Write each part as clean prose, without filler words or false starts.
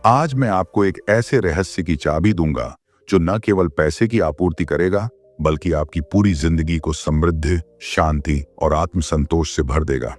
आज मैं आपको एक ऐसे रहस्य की चाबी दूंगा जो न केवल पैसे की आपूर्ति करेगा बल्कि आपकी पूरी जिंदगी को समृद्धि, शांति और आत्मसंतोष से भर देगा।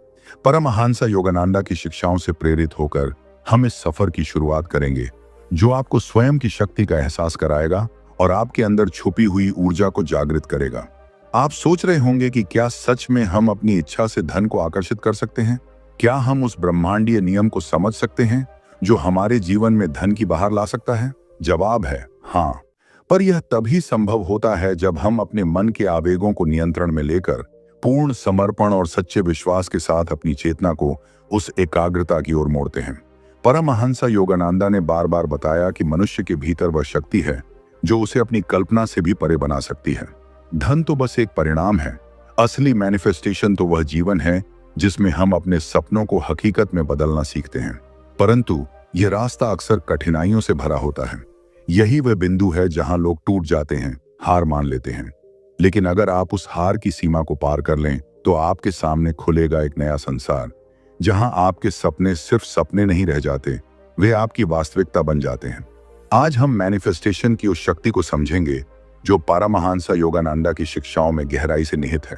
परमहंस योगानंद की शिक्षाओं से प्रेरित होकर हम इस सफर की शुरुआत करेंगे जो आपको स्वयं की शक्ति का एहसास कराएगा और आपके अंदर छुपी हुई ऊर्जा को जागृत करेगा। आप सोच रहे होंगे कि क्या सच में हम अपनी इच्छा से धन को आकर्षित कर सकते हैं? क्या हम उस ब्रह्मांडीय नियम को समझ सकते हैं जो हमारे जीवन में धन की बहार ला सकता है? जवाब है हाँ, पर यह तभी संभव होता है जब हम अपने मन के आवेगों को नियंत्रण में लेकर पूर्ण समर्पण और सच्चे विश्वास के साथ अपनी चेतना को उस एकाग्रता की ओर मोड़ते हैं। परमहंस योगानंद ने बार बार बताया कि मनुष्य के भीतर वह शक्ति है जो उसे अपनी कल्पना से भी परे बना सकती है। धन तो बस एक परिणाम है, असली मैनिफेस्टेशन तो वह जीवन है जिसमें हम अपने सपनों को हकीकत में बदलना सीखते हैं। परंतु यह रास्ता अक्सर कठिनाइयों से भरा होता है। यही वह बिंदु है जहां लोग टूट जाते हैं, हार मान लेते हैं। लेकिन अगर आप उस हार की सीमा को पार कर लें तो आपके सामने खुलेगा एक नया संसार जहां आपके सपने सिर्फ सपने नहीं रह जाते, वे आपकी वास्तविकता बन जाते हैं। आज हम मैनिफेस्टेशन की उस शक्ति को समझेंगे जो परमहंस योगानंद की शिक्षाओं में गहराई से निहित है।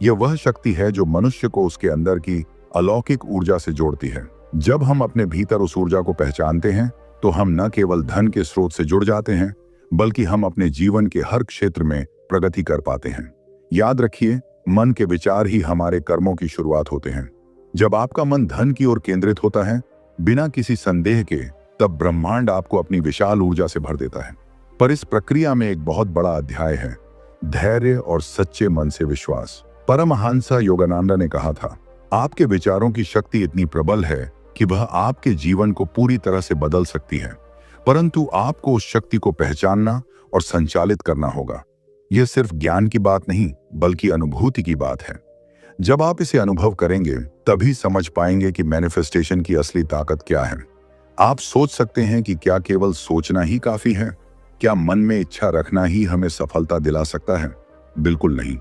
यह वह शक्ति है जो मनुष्य को उसके अंदर की अलौकिक ऊर्जा से जोड़ती है। जब हम अपने भीतर उस ऊर्जा को पहचानते हैं तो हम न केवल धन के स्रोत से जुड़ जाते हैं बल्कि हम अपने जीवन के हर क्षेत्र में प्रगति कर पाते हैं। याद रखिए, मन के विचार ही हमारे कर्मों की शुरुआत होते हैं। जब आपका मन धन की ओर केंद्रित होता है बिना किसी संदेह के, तब ब्रह्मांड आपको अपनी विशाल ऊर्जा से भर देता है। पर इस प्रक्रिया में एक बहुत बड़ा अध्याय है, धैर्य और सच्चे मन से विश्वास। परमहंस योगानंद ने कहा था, आपके विचारों की शक्ति इतनी प्रबल है कि वह आपके जीवन को पूरी तरह से बदल सकती है, परंतु आपको उस शक्ति को पहचानना और संचालित करना होगा। यह सिर्फ ज्ञान की बात नहीं बल्कि अनुभूति की बात है। जब आप इसे अनुभव करेंगे तभी समझ पाएंगे कि मैनिफेस्टेशन की असली ताकत क्या है। आप सोच सकते हैं कि क्या केवल सोचना ही काफी है? क्या मन में इच्छा रखना ही हमें सफलता दिला सकता है? बिल्कुल नहीं।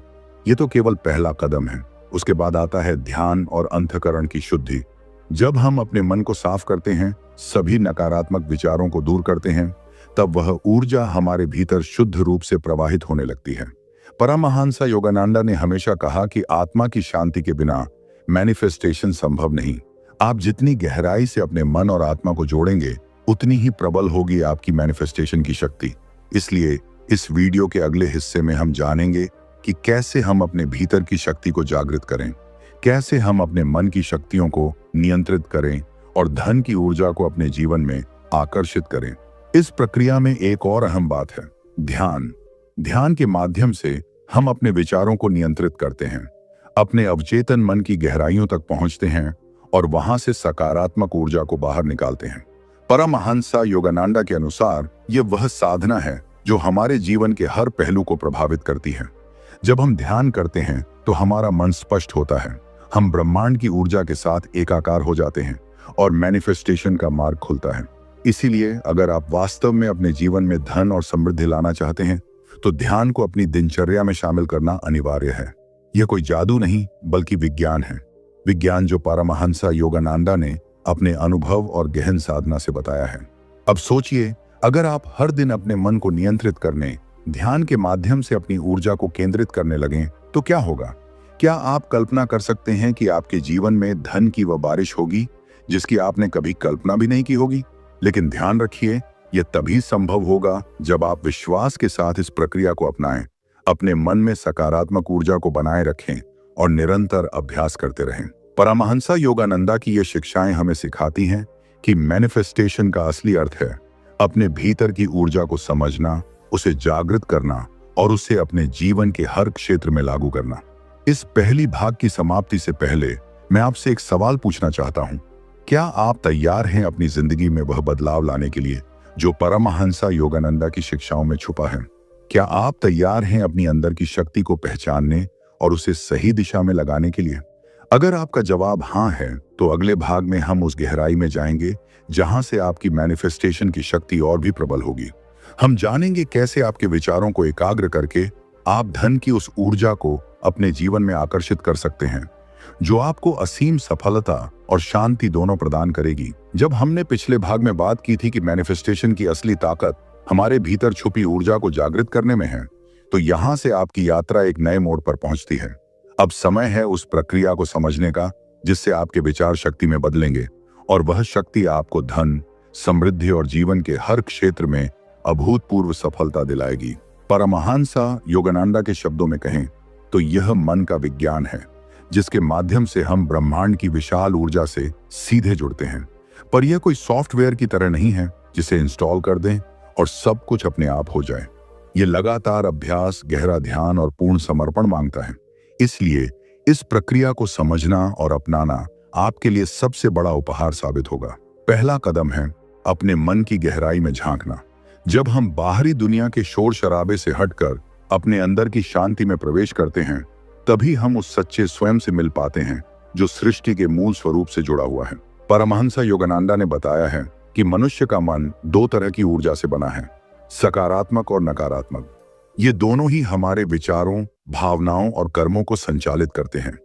ये तो केवल पहला कदम है। उसके बाद आता है ध्यान और अंतःकरण की शुद्धि। जब हम अपने मन को साफ करते हैं, सभी नकारात्मक विचारों को दूर करते हैं, तब वह ऊर्जा हमारे भीतर शुद्ध रूप से प्रवाहित होने लगती है। परमहंस योगानंद ने हमेशा कहा कि आत्मा की शांति के बिना मैनिफेस्टेशन संभव नहीं। आप जितनी गहराई से अपने मन और आत्मा को जोड़ेंगे उतनी ही प्रबल होगी आपकी मैनिफेस्टेशन की शक्ति। इसलिए इस वीडियो के अगले हिस्से में हम जानेंगे कि कैसे हम अपने भीतर की शक्ति को जागृत करें, कैसे हम अपने मन की शक्तियों को नियंत्रित करें और धन की ऊर्जा को अपने जीवन में आकर्षित करें। इस प्रक्रिया में एक और अहम बात है, ध्यान। ध्यान के माध्यम से हम अपने विचारों को नियंत्रित करते हैं, अपने अवचेतन मन की गहराइयों तक पहुंचते हैं और वहां से सकारात्मक ऊर्जा को बाहर निकालते हैं। परमहंस योगानंद के अनुसार यह वह साधना है जो हमारे जीवन के हर पहलू को प्रभावित करती है। जब हम ध्यान करते हैं तो हमारा मन स्पष्ट होता है, हम ब्रह्मांड की ऊर्जा के साथ एकाकार हो जाते हैं और मैनिफेस्टेशन का मार्ग खुलता है। इसीलिए अगर आप वास्तव में अपने जीवन में धन और समृद्धि लाना चाहते हैं तो ध्यान को अपनी दिनचर्या में शामिल करना अनिवार्य है। यह कोई जादू नहीं बल्कि विज्ञान है, विज्ञान जो परमहंस योगानंद ने अपने अनुभव और गहन साधना से बताया है। अब सोचिए, अगर आप हर दिन अपने मन को नियंत्रित करने, ध्यान के माध्यम से अपनी ऊर्जा को केंद्रित करने लगें तो क्या होगा? क्या आप कल्पना कर सकते हैं कि आपके जीवन में धन की वह बारिश होगी जिसकी आपने कभी कल्पना भी नहीं की होगी? लेकिन ध्यान रखिए, यह तभी संभव होगा जब आप विश्वास के साथ इस प्रक्रिया को अपनाएं, अपने मन में सकारात्मक ऊर्जा को बनाए रखें और निरंतर अभ्यास करते रहें। परमहंस योगानंद की ये शिक्षाएं हमें सिखाती हैं कि मैनिफेस्टेशन का असली अर्थ है अपने भीतर की ऊर्जा को समझना, उसे जागृत करना और उसे अपने जीवन के हर क्षेत्र में लागू करना। इस पहली भाग की समाप्ति से पहले मैं आपसे एक सवाल पूछना चाहता हूं। क्या आप तैयार हैं अपनी जिंदगी में वह बदलाव लाने के लिए जो परमहंस योगानंद की शिक्षाओं में छुपा है? क्या आप तैयार हैं अपनी अंदर की शक्ति को पहचानने और उसे सही दिशा में लगाने के लिए? अगर आपका जवाब हाँ है तो अगले भाग में हम उस गहराई में जाएंगे जहां से आपकी मैनिफेस्टेशन की शक्ति और भी प्रबल होगी। हम जानेंगे कैसे आपके विचारों को एकाग्र करके आप धन की उस ऊर्जा को अपने जीवन में आकर्षित कर सकते हैं जो आपको असीम सफलता और शांति दोनों प्रदान करेगी। जब हमने पिछले भाग में बात की थी कि मैनिफेस्टेशन की असली ताकत हमारे भीतर छुपी ऊर्जा को जागृत करने में है, तो यहां से आपकी यात्रा एक नए मोड़ पर पहुंचती है। अब समय है उस प्रक्रिया को समझने का जिससे आपके विचार शक्ति में बदलेंगे और वह शक्ति आपको धन, समृद्धि और जीवन के हर क्षेत्र में अभूतपूर्व सफलता दिलाएगी। परमहंस योगानंदा के शब्दों में कहें तो यह मन का विज्ञान है जिसके माध्यम से हम ब्रह्मांड की विशाल ऊर्जा से सीधे जुड़ते हैं। पर यह कोई सॉफ्टवेयर की तरह नहीं है जिसे इंस्टॉल कर दें और सब कुछ अपने आप हो जाए। यह लगातार अभ्यास, गहरा ध्यान और पूर्ण समर्पण मांगता है। इसलिए इस प्रक्रिया को समझना और अपनाना आपके लिए सबसे बड़ा उपहार साबित होगा। पहला कदम है अपने मन की गहराई में झांकना। जब हम बाहरी दुनिया के शोर शराबे से हटकर अपने अंदर की शांति में प्रवेश करते हैं, तभी हम उस सच्चे स्वयं से मिल पाते हैं जो सृष्टि के मूल स्वरूप से जुड़ा हुआ है। परमहंस योगानंदा ने बताया है कि मनुष्य का मन दो तरह की ऊर्जा से बना है, सकारात्मक और नकारात्मक। ये दोनों ही हमारे विचारों, भावनाओं और कर्मों को संचालित करते हैं।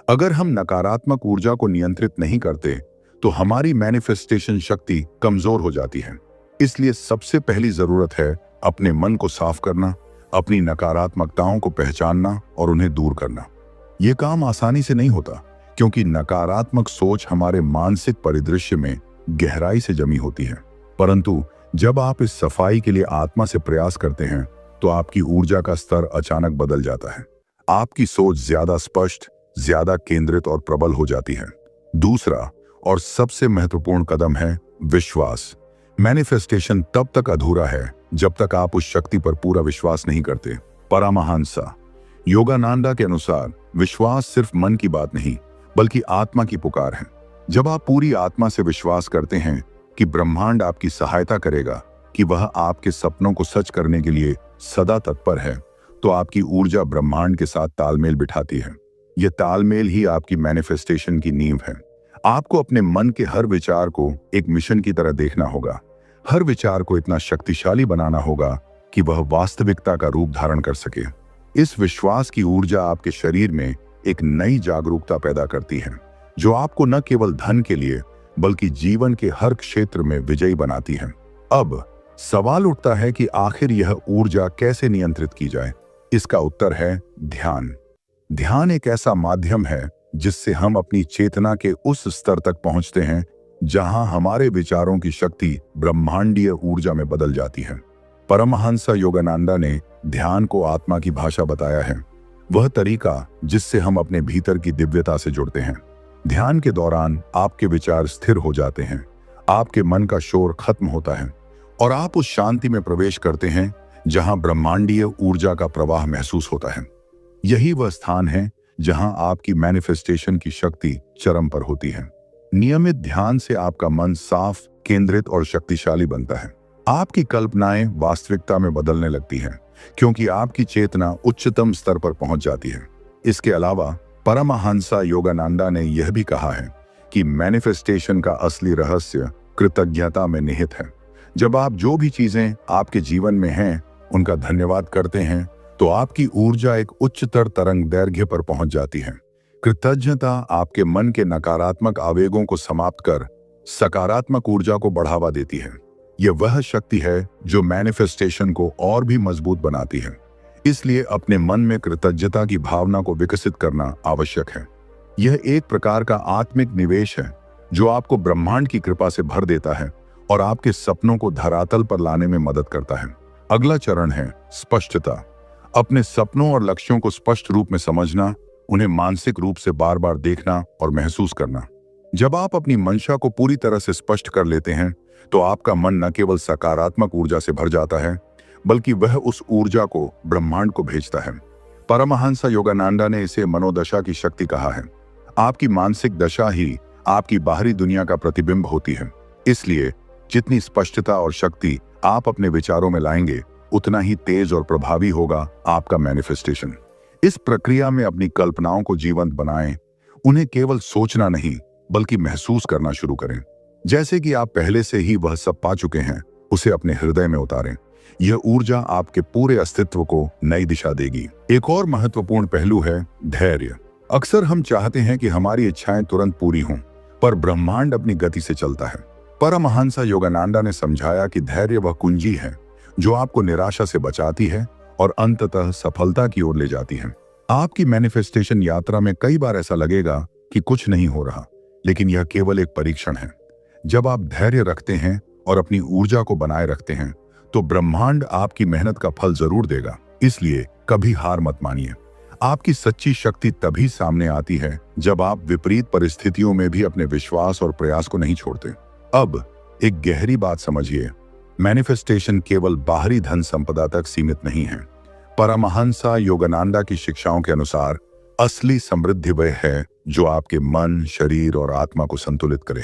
अगर हम नकारात्मक ऊर्जा को नियंत्रित नहीं करते तो हमारी मैनिफेस्टेशन शक्ति कमजोर हो जाती है। इसलिए सबसे पहली जरूरत है अपने मन को साफ करना, अपनी नकारात्मकताओं को पहचानना और उन्हें दूर करना। यह काम आसानी से नहीं होता क्योंकि नकारात्मक सोच हमारे मानसिक परिदृश्य में गहराई से जमी होती है। परंतु जब आप इस सफाई के लिए आत्मा से प्रयास करते हैं तो आपकी ऊर्जा का स्तर अचानक बदल जाता है। आपकी सोच ज्यादा स्पष्ट, ज्यादा केंद्रित और प्रबल हो जाती है। दूसरा और सबसे महत्वपूर्ण कदम है विश्वास। मैनिफेस्टेशन तब तक अधूरा है जब तक आप उस शक्ति पर पूरा विश्वास नहीं करते। परमहंस योगानंदा के अनुसार विश्वास सिर्फ मन की बात नहीं बल्कि आत्मा की पुकार है। जब आप पूरी आत्मा से विश्वास करते हैं कि ब्रह्मांड आपकी सहायता करेगा, कि वह आपके सपनों को सच करने के लिए सदा तत्पर है, तो आपकी ऊर्जा ब्रह्मांड के साथ तालमेल बिठाती है। यह तालमेल ही आपकी मैनिफेस्टेशन की नींव है। आपको अपने मन के हर विचार को एक मिशन की तरह देखना होगा। हर विचार को इतना शक्तिशाली बनाना होगा कि वह वास्तविकता का रूप धारण कर सके। इस विश्वास की ऊर्जा आपके शरीर में एक नई जागरूकता पैदा करती है जो आपको न केवल धन के लिए बल्कि जीवन के हर क्षेत्र में विजयी बनाती है। अब सवाल उठता है कि आखिर यह ऊर्जा कैसे नियंत्रित की जाए। इसका उत्तर है ध्यान। ध्यान एक ऐसा माध्यम है जिससे हम अपनी चेतना के उस स्तर तक पहुंचते हैं जहां हमारे विचारों की शक्ति ब्रह्मांडीय ऊर्जा में बदल जाती है। परमहंस योगानंदा ने ध्यान को आत्मा की भाषा बताया है, वह तरीका जिससे हम अपने भीतर की दिव्यता से जुड़ते हैं। ध्यान के दौरान आपके विचार स्थिर हो जाते हैं, आपके मन का शोर खत्म होता है और आप उस शांति में प्रवेश करते हैं जहां ब्रह्मांडीय ऊर्जा का प्रवाह महसूस होता है। यही वह स्थान है जहां आपकी मैनिफेस्टेशन की शक्ति चरम पर होती है। नियमित ध्यान से आपका मन साफ, केंद्रित और शक्तिशाली बनता है। आपकी कल्पनाएं वास्तविकता में बदलने लगती हैं क्योंकि आपकी चेतना उच्चतम स्तर पर पहुंच जाती है। इसके अलावा परमहंस योगानंदा ने यह भी कहा है कि मैनिफेस्टेशन का असली रहस्य कृतज्ञता में निहित है। जब आप जो भी चीजें आपके जीवन में हैं उनका धन्यवाद करते हैं तो आपकी ऊर्जा एक उच्चतर तरंग दैर्घ्य पर पहुंच जाती है। कृतज्ञता आपके मन के नकारात्मक आवेगों को समाप्त कर सकारात्मक ऊर्जा को बढ़ावा देती है। यह वह शक्ति है जो मैनिफेस्टेशन को और भी मजबूत बनाती है। इसलिए अपने मन में कृतज्ञता की भावना को विकसित करना आवश्यक है। यह एक प्रकार का आत्मिक निवेश है जो आपको ब्रह्मांड की कृपा से भर देता है और आपके सपनों को धरातल पर लाने में मदद करता है। अगला चरण है स्पष्टता। अपने सपनों और लक्ष्यों को स्पष्ट रूप में समझना, उन्हें मानसिक रूप से बार बार देखना और महसूस करना। जब आप अपनी मंशा को पूरी तरह से स्पष्ट कर लेते हैं तो आपका मन न केवल सकारात्मक ऊर्जा से भर जाता है बल्कि वह उस ऊर्जा को ब्रह्मांड को भेजता है। परमहंस योगानंदा ने इसे मनोदशा की शक्ति कहा है। आपकी मानसिक दशा ही आपकी बाहरी दुनिया का प्रतिबिंब होती है। इसलिए जितनी स्पष्टता और शक्ति आप अपने विचारों में लाएंगे उतना ही तेज और प्रभावी होगा आपका मैनिफेस्टेशन। इस प्रक्रिया में अपनी कल्पनाओं को जीवंत बनाएं। उन्हें केवल सोचना नहीं बल्कि महसूस करना शुरू करें, जैसे कि आप पहले से ही वह सब पा चुके हैं। उसे अपने हृदय में उतारें। यह ऊर्जा आपके पूरे अस्तित्व को नई दिशा देगी। एक और महत्वपूर्ण पहलू है धैर्य। अक्सर हम चाहते हैं कि हमारी इच्छाएं तुरंत पूरी हों, पर ब्रह्मांड अपनी गति से चलता है। परमहंस योगानंदा ने समझाया कि धैर्य वह कुंजी है जो आपको निराशा से बचाती है और अंततः सफलता की ओर ले जाती है। आपकी मैनिफेस्टेशन यात्रा में कई बार ऐसा लगेगा कि कुछ नहीं हो रहा, लेकिन यह केवल एक परीक्षण है। जब आप धैर्य रखते हैं और अपनी ऊर्जा को बनाए रखते हैं, तो ब्रह्मांड आपकी मेहनत का फल जरूर देगा। इसलिए कभी हार मत मानिए। आपकी सच्ची शक्ति तभी सामने आती है जब आप विपरीत परिस्थितियों में भी अपने विश्वास और प्रयास को नहीं छोड़ते। अब एक गहरी बात समझिए, मैनिफेस्टेशन केवल बाहरी धन संपदा तक सीमित नहीं है। परमहंस योगानंदा की शिक्षाओं के अनुसार असली समृद्धि वह है जो आपके मन, शरीर और आत्मा को संतुलित करे।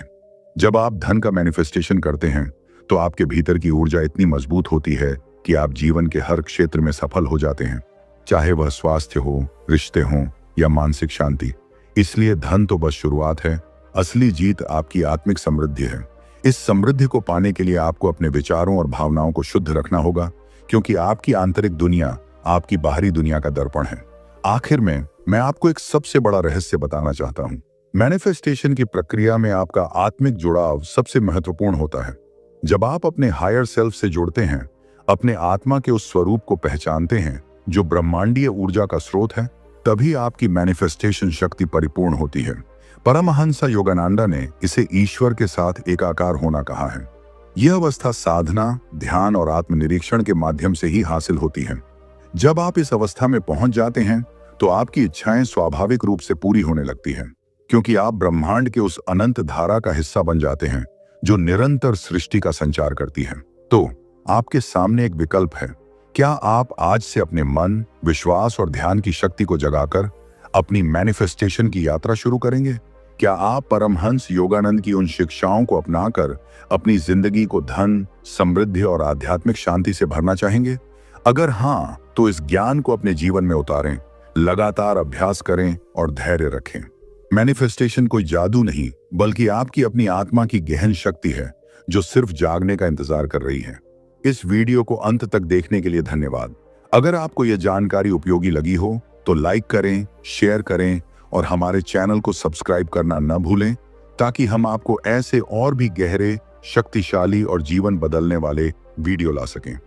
जब आप धन का मैनिफेस्टेशन करते हैं तो आपके भीतर की ऊर्जा इतनी मजबूत होती है कि आप जीवन के हर क्षेत्र में सफल हो जाते हैं, चाहे वह स्वास्थ्य हो, रिश्ते हों या मानसिक शांति। इसलिए धन तो बस शुरुआत है, असली जीत आपकी आत्मिक समृद्धि है। इस समृद्धि को पाने के लिए आपको अपने विचारों और भावनाओं को शुद्ध रखना होगा, क्योंकि आपकी आंतरिक दुनिया आपकी बाहरी दुनिया का दर्पण है। आखिर में मैं आपको एक सबसे बड़ा रहस्य बताना चाहता हूं। मैनिफेस्टेशन की प्रक्रिया में आपका आत्मिक जुड़ाव सबसे महत्वपूर्ण होता है। जब आप अपने हायर सेल्फ से जुड़ते हैं, अपने आत्मा के उस स्वरूप को पहचानते हैं जो ब्रह्मांडीय ऊर्जा का स्रोत है, तभी आपकी मैनिफेस्टेशन शक्ति परिपूर्ण होती है। परमहंस योगानंदा ने इसे ईश्वर के साथ एकाकार होना कहा है। यह अवस्था साधना, ध्यान और आत्मनिरीक्षण के माध्यम से ही हासिल होती है। जब आप इस अवस्था में पहुंच जाते हैं तो आपकी इच्छाएं स्वाभाविक रूप से पूरी होने लगती हैं, क्योंकि आप ब्रह्मांड के उस अनंत धारा का हिस्सा बन जाते हैं जो निरंतर सृष्टि का संचार करती है। तो आपके सामने एक विकल्प है। क्या आप आज से अपने मन, विश्वास और ध्यान की शक्ति को जगाकर अपनी मैनिफेस्टेशन की यात्रा शुरू करेंगे? क्या आप परमहंस योगानंद की उन शिक्षाओं को अपनाकर अपनी जिंदगी को धन, समृद्धि और आध्यात्मिक शांति से भरना चाहेंगे? अगर हाँ, तो इस ज्ञान को अपने जीवन में उतारें, लगातार अभ्यास करें और धैर्य रखें। मैनिफेस्टेशन कोई जादू नहीं, बल्कि आपकी अपनी आत्मा की गहन शक्ति है जो सिर्फ जागने का इंतजार कर रही है। इस वीडियो को अंत तक देखने के लिए धन्यवाद। अगर आपको यह जानकारी उपयोगी लगी हो तो लाइक करें, शेयर करें और हमारे चैनल को सब्सक्राइब करना न भूलें, ताकि हम आपको ऐसे और भी गहरे, शक्तिशाली और जीवन बदलने वाले वीडियो ला सकें।